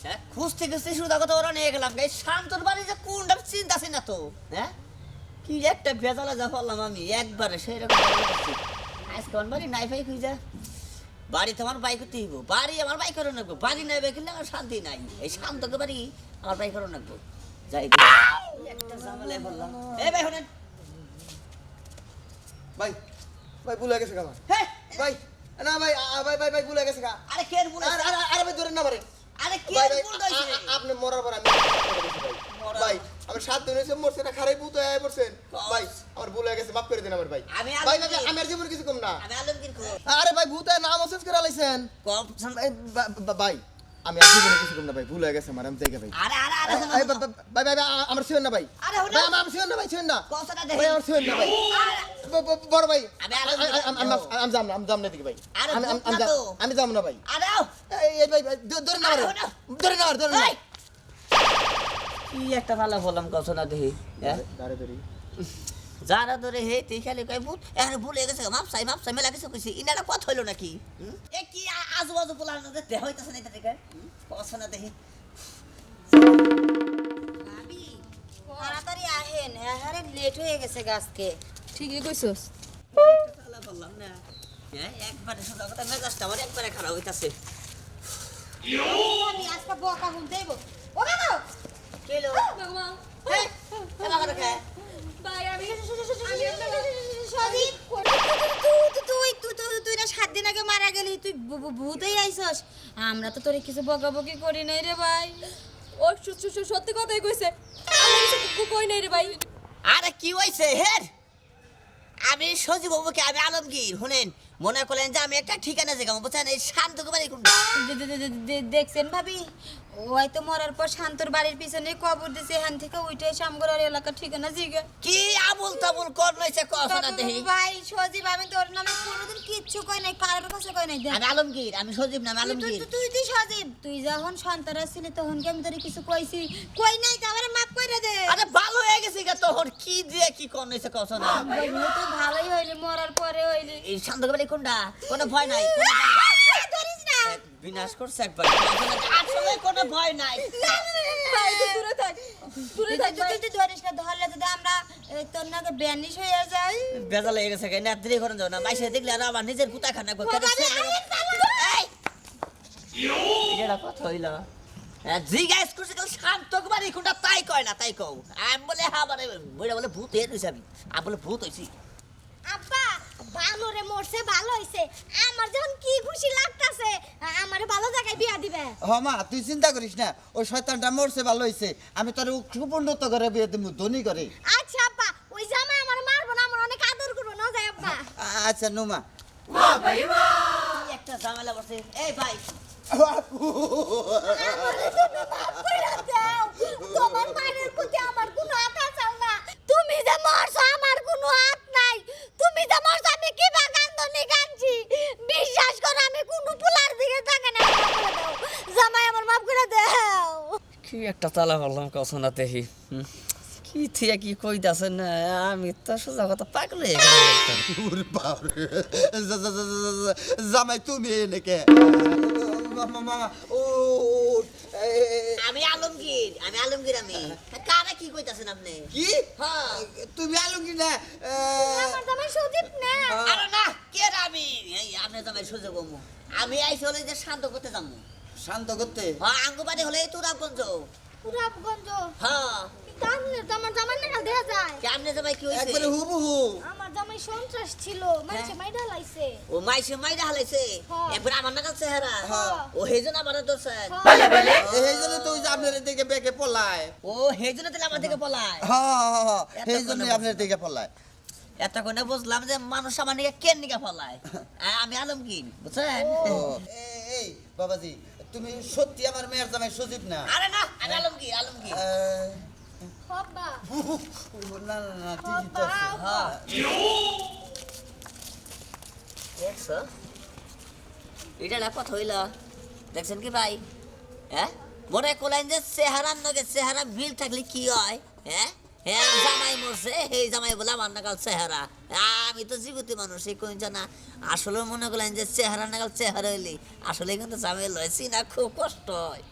হ্যাঁ খুঁজতে খুঁজতে শুধু কথা ওরা নিয়ে গেলাম এই শান্তর বাড়ি যে কোনটা চিন্তা আছে না তো হ্যাঁ কি একটা ভেজালা যা পারলাম আমি একবারে সেই রকম আজকে আমার বাড়ি নাই ফাই খুঁজা বাড়ি তো আমার বাইক করতে হইব বাড়ি আমার বাইক করে নেবো বাড়ি নাই বাইক করলে আমার শান্তি নাই এই শান্তকে বাড়ি আমার বাইক করে নেবো যাই একটা ঝামেলায় বললাম এই ভাই শোনেন ভাই ভাই ভুল হয়ে গেছে গা হ্যাঁ ভাই না ভাই ভাই ভাই ভাই ভুল হয়ে গেছে গা আরে কে ভুল আরে আরে আরে ভাই ধরেন না মারেন আরে কে ভাই ভুল হইছে আপনি মরার পর আমি ভাই আমার 7 দিন হইছে মরছে না খারাপ ভূত হয়ে পড়ছেন ভাই আমার ভুল হয়ে গেছে মাফ করে দেন আমার ভাই আমি ভাই ভাই আমি আর জীবন কিছু কম না আমি আলমগীর কো আরে ভাই ভূত নাম অসেস করে লাইছেন কম ভাই আমি আর জীবনে কিছু কম না ভাই ভুল হয়ে গেছে আমার আমি জায়গা ভাই আরে আরে আরে ভাই ভাই আমার শুন না ভাই আরে ভাই আমার শুন না ভাই শুন না কথাটা ভাই দেখেন আমার শুন না ভাই বড় ভাই আমি আমি যাম না দিকে ভাই আরে আমি যাম না ভাই আরে এই ভাই ধরে না ধরে না কি একটা ভালো বললাম কথা না দেখি দাঁড়ে ধরি যারা ধরে হে তুই খালি কই ভূত এখন ভুলে গেছে মাপ সাই মেলা কিছু কইছি ইনারা কথা হইলো নাকি এ কি আজু পোলার না দেহ হইতাছে না এটা কথা না দেখি ভাবি তাড়াতাড়ি আহেন আরে লেট হয়ে গেছে গাছকে ঠিকই কইছস ভালো বললাম না হ্যাঁ একবারে সোজা কথা মেজাজটা আমার একবারে খারাপ হইতাছে আমি আজকে বকা হুন দেব ও বাবা কেলো ভগবান হে এলা করে কে ভাই আমি সজীব তুই না 7 দিন আগে মারা গেলি তুই ভূতেই আইছস আমরা তো তোরে কিছু বকাবকি করি নাই রে ভাই ও সত্যি কথাই কইছে আমি কিছু কই নাই রে ভাই আরে কি হইছে হে আমি সজীব বাবুকে আমি আলমগীর শুনেন মনে করলেন যে আমি একটা ঠিকানা জায়গা বুঝছেন এই শান্ত বাড়ি কোনটা দেখছেন ভাবি ওই তো মরার পর শান্তর বাড়ির পিছনে কবর দিছে এখান থেকে উঠে সামগড়ার এলাকার ঠিকানা জিগে কি আবুল তাবুল কর নইছে কথা না দেখি ভাই সজীব আমি তোর নামে কোনোদিন কিচ্ছু কই নাই কারোর কাছে কই নাই আমি আলমগীর আমি সজীব নাম আলমগীর তুই সজীব তুই যখন সন্তান ছিলি তখন কি আমি তোরে কিছু কইছি কই নাই তো আমারে মাফ কইরা দে আরে ভালো হয়ে গেছি গা তোর কি দিয়ে কি কর নইছে কথা না ভাই তো ভালোই হইলি মরার পরে হইলি এই শান্ত বাড়ি কোনটা কোনো ভয় নাই ধরিস না বিনাশ করছে একবার আসলে কোনো ভয় নাই ভাই তুই দূরে থাক তুই ধরিস না ধরলে যদি আমরা তোর নাকি ব্যানিশ হয়ে যাই বেজা লেগে গেছে কেন রাত্রি করে যাও না মাইসে দেখলে আর আমার নিজের কুতা খানা গো এটা কথা হইল জিজ্ঞাসা করছে কাল শান্ত বাড়ি কোনটা তাই কয় না তাই কও আমি বলে হ্যাঁ বলে ভূত হয়ে রইছে আমি বলে ভূত হইছি আব্বা বানরে মরছে ভালো হইছে আমার যখন কি খুশি লাগতাছে আমারে ভালো জায়গায় বিয়া দিবে মা তুই চিন্তা করিস না ওই শয়তানটা মরছে ভালো হইছে আমি তোর সুপর্ণত করে বিয়ে দেবো ধনী করে আচ্ছা আব্বা ওই জামাই আমার মারবো না আমার অনেক আদর করবো না যায় আব্বা আচ্ছা নুমা কি একটা ঝামেলা বসে এই ভাই তোমার মায়ের প্রতি আমার কোনো হাত আছে না তুমি যে মরছো আমার কোনো হাত নাই তুমি যে মরছো আমি কি বাগান্দনি কাঁদছি বিশ্বাস করো আমি কোনো পোলার দিকে তাকাই না জামাই আমার মাফ করে দাও কি একটা তালা বললাম কথা না দেখি কি থিয়া কি কইতাছেন না আমি তো সোজা কথা পাগল হয়ে গেলাম জামাই তুমি এনেকে মামা ও আমি আলমগীর আমি কারা কি কইতাছেন আপনি কি হ্যাঁ তুমি আলমগীর না আমার জামাই সজীব না আরে না কে রে আমি এই আপনি তো ভাই সুযোগ কমু আমি আইছি হলে যে শান্ত করতে যাবো শান্ত করতে হ্যাঁ আঙ্গুবাড়ি হলে তুরাবগঞ্জ পুরাবগঞ্জ হ্যাঁ তাহলে তো আমার জামাই না দেখা যায় কেমনে যাবাই কি হইছে একবারে হুবহু আমার জামাই সন্ত্রাস ছিল মানুষে মাইরা লাইছে ও মাইসে মাইরা হালাইছে হ্যাঁ। একবার আমার নাকাল চেহারা হ্যাঁ। ও হেজন আমার দোষেন এই জন্য তো ওই যে আপনার দিকে বেঁকে পলায় ও হেজন তাহলে আমার দিকে পলায় হ্যাঁ এই জন্য আপনার দিকে পলায় এত কোনে বুঝলাম যে মানুষ আমার নিকে কেন নিকে পলায় আমি আলমগীর বুঝছেন এই বাবাজি তুমি সত্যি আমার মেয়ের জামাই সজীব না আরে না আমি আলমগীর বাবা না না না ঠিকই তো আছে। হ্যাঁ দেখছো এটা না কথা হইল দেখছেন কি ভাই হ্যাঁ মনে করলেন যে চেহারার নগে চেহারা মিল থাকলে কি হয় হ্যাঁ হ্যাঁ জামাই মরছে এই জামাই বলে আমার নাগাল চেহারা আমি তো জীবিত মানুষ এই কোন জানা আসলে মনে করলেন যে চেহারা নাগাল চেহারা হইলি আসলে কিন্তু জামাই লয়েছি না খুব কষ্ট হয়